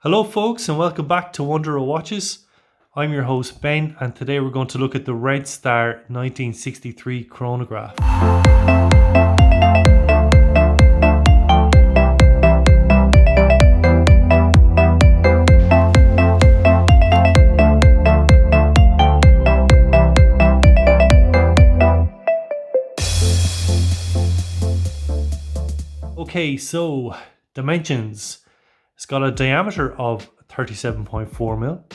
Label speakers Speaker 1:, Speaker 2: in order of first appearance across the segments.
Speaker 1: Hello folks and welcome back to Wonder of Watches. I'm your host Ben and today we're going to look at the Red Star 1963 chronograph. Okay, so dimensions. It's got a diameter of 37.4 mil.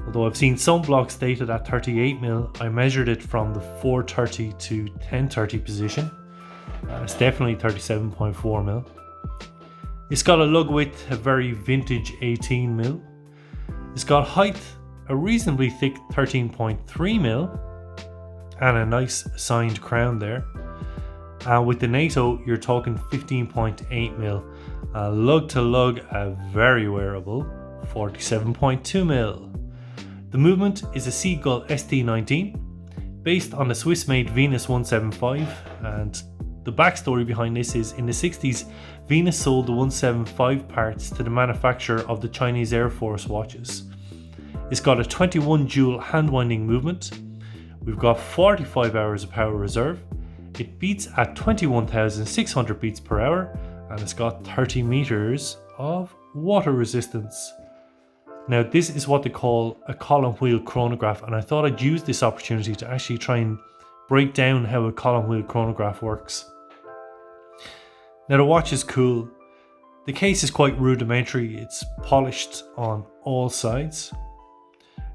Speaker 1: Although I've seen some blogs stated at 38 mil, I measured it from the 430 to 1030 position. It's definitely 37.4 mil. It's got a lug width, a very vintage 18 mil. It's got height, a reasonably thick 13.3 mil, and a nice signed crown there. With the NATO, you're talking 15.8 mil. Lug to lug, a very wearable 47.2 mil. The movement is a Seagull st19 based on the Swiss-made Venus 175, and the backstory behind this is in the 60s Venus sold the 175 parts to the manufacturer of the Chinese Airforce Watches. It's got a 21 joule handwinding movement. We've got 45 hours of power reserve. It beats at 21,600 beats per hour, and it's got 30 meters of water resistance. Now this is what they call a column wheel chronograph, and I thought I'd use this opportunity to actually try and break down how a column wheel chronograph works. Now the watch is cool. The case is quite rudimentary. It's polished on all sides.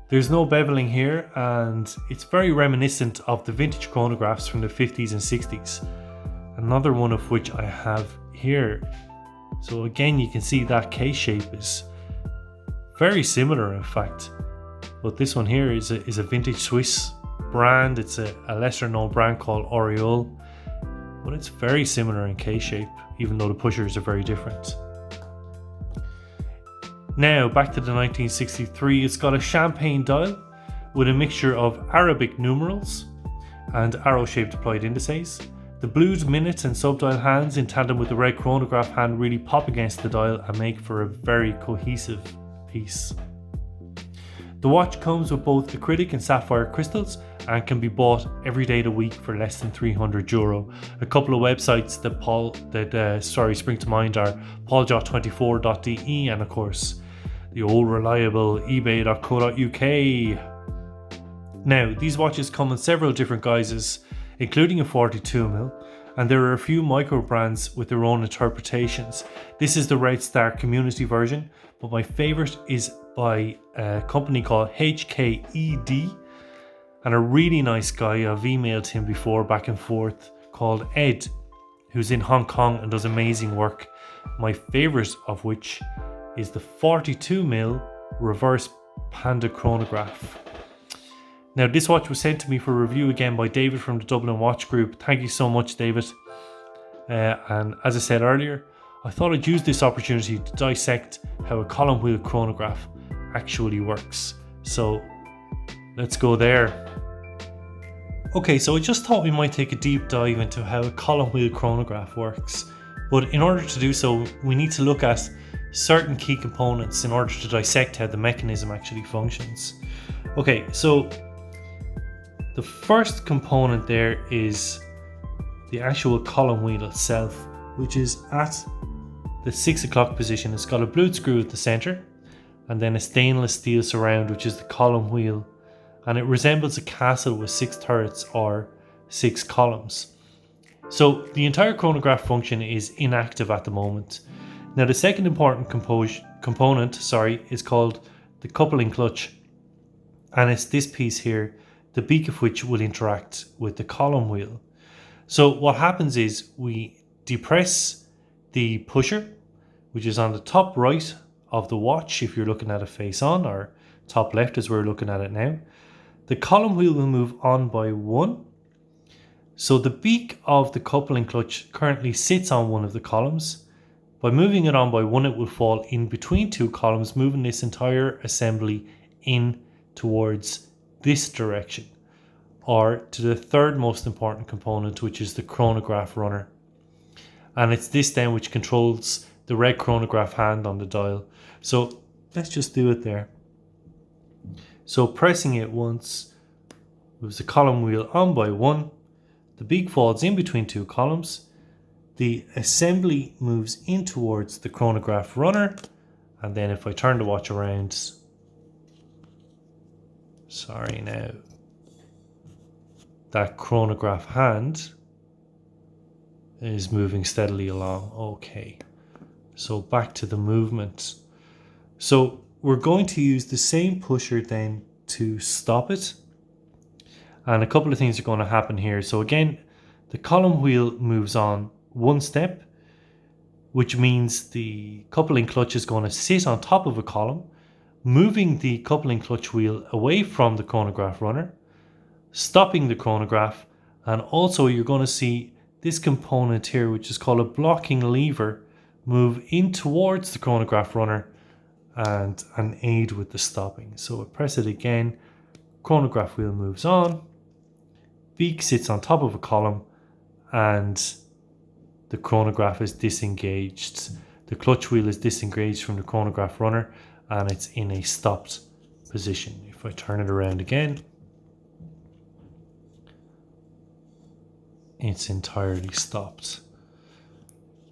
Speaker 1: There's no bevelling here, and it's very reminiscent of the vintage chronographs from the 50s and 60s. Another one of which I have here. So again, you can see that case shape is very similar in fact. But this one here is a vintage Swiss brand. It's a lesser known brand called Oriole. But it's very similar in case shape, even though the pushers are very different. Now back to the 1963, it's got a champagne dial with a mixture of Arabic numerals and arrow-shaped applied indices. The blued minutes and subdial hands in tandem with the red chronograph hand really pop against the dial and make for a very cohesive piece. The watch comes with both acrylic and sapphire crystals and can be bought every day of the week for less than €300. A couple of websites that spring to mind are pauljot24.de and of course the old reliable ebay.co.uk. Now these watches come in several different guises, including a 42 mil, and there are a few micro brands with their own interpretations. This is the Red Star community version, but my favorite is by a company called HKED, and a really nice guy, I've emailed him before back and forth, called Ed, who's in Hong Kong and does amazing work. My favorite of which is the 42 mil reverse panda chronograph. Now this watch was sent to me for review again by David from the Dublin Watch Group. Thank you so much, David. And as I said earlier, I thought I'd use this opportunity to dissect how a column wheel chronograph actually works. So let's go there. Okay, so I just thought we might take a deep dive into how a column wheel chronograph works. But in order to do so, we need to look at certain key components in order to dissect how the mechanism actually functions. Okay, so the first component there is the actual column wheel itself, which is at the 6 o'clock position. It's got a blued screw at the center and then a stainless steel surround, which is the column wheel, and it resembles a castle with 6 turrets or 6 columns. So the entire chronograph function is inactive at the moment. Now the second important component is called the coupling clutch, and it's this piece here, the beak of which will interact with the column wheel. So what happens is we depress the pusher, which is on the top right of the watch if you're looking at it face on, or top left as we're looking at it now. The column wheel will move on by 1. So the beak of the coupling clutch currently sits on one of the columns. By moving it on by 1, it will fall in between 2 columns, moving this entire assembly in towards this direction, or to the third most important component, which is the chronograph runner. And it's this then which controls the red chronograph hand on the dial. So let's just do it there. So pressing it once moves the column wheel on by 1. The beak falls in between 2 columns. The assembly moves in towards the chronograph runner. And then if I turn the watch around, sorry now, that chronograph hand is moving steadily along. Okay, so back to the movement. So we're going to use the same pusher then to stop it. And a couple of things are going to happen here. So again, the column wheel moves on 1 step, which means the coupling clutch is going to sit on top of a column, moving the coupling clutch wheel away from the chronograph runner, stopping the chronograph, and also you're going to see this component here, which is called a blocking lever, move in towards the chronograph runner and aid with the stopping. So I press it again, chronograph wheel moves on, beak sits on top of a column, and the chronograph is disengaged. The clutch wheel is disengaged from the chronograph runner and it's in a stopped position. If I turn it around again, it's entirely stopped.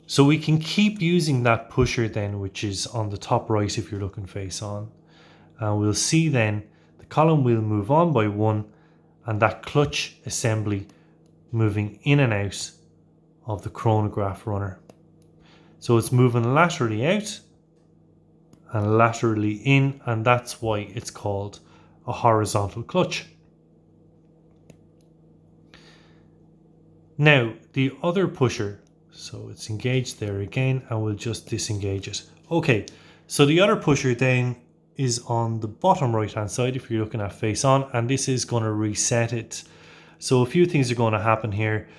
Speaker 1: So we can keep using that pusher then, which is on the top right if you're looking face on. And we'll see then the column wheel move on by 1 and that clutch assembly moving in and out of the chronograph runner. So it's moving laterally out and laterally in, and that's why it's called a horizontal clutch. Now the other pusher, so it's engaged there again, and we'll just disengage it. Okay, so the other pusher then is on the bottom right hand side if you're looking at face on, and this is going to reset it. So a few things are going to happen here.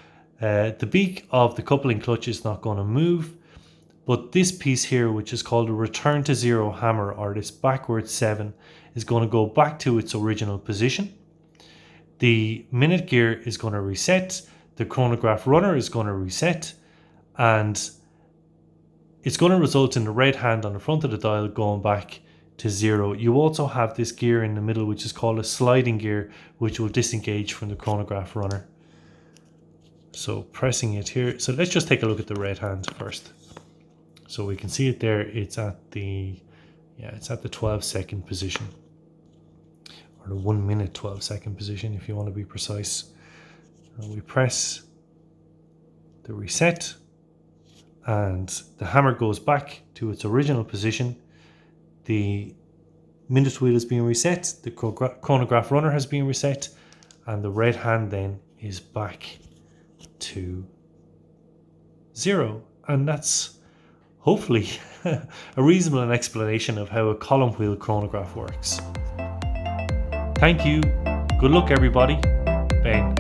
Speaker 1: The beak of the coupling clutch is not going to move, but this piece here, which is called a return to 0 hammer, or this backward 7, is going to go back to its original position. The minute gear is going to reset, the chronograph runner is going to reset, and it's going to result in the red hand on the front of the dial going back to 0. You also have this gear in the middle, which is called a sliding gear, which will disengage from the chronograph runner. So pressing it here. So let's just take a look at the red hand first. So we can see it there. It's at the 12-second position, or the 1 minute 12-second position if you want to be precise. And we press the reset and the hammer goes back to its original position. The minute wheel is being reset, the chronograph runner has been reset, and the red hand then is back to 0. And that's hopefully a reasonable explanation of how a column wheel chronograph works. Thank you. Good luck everybody. Ben.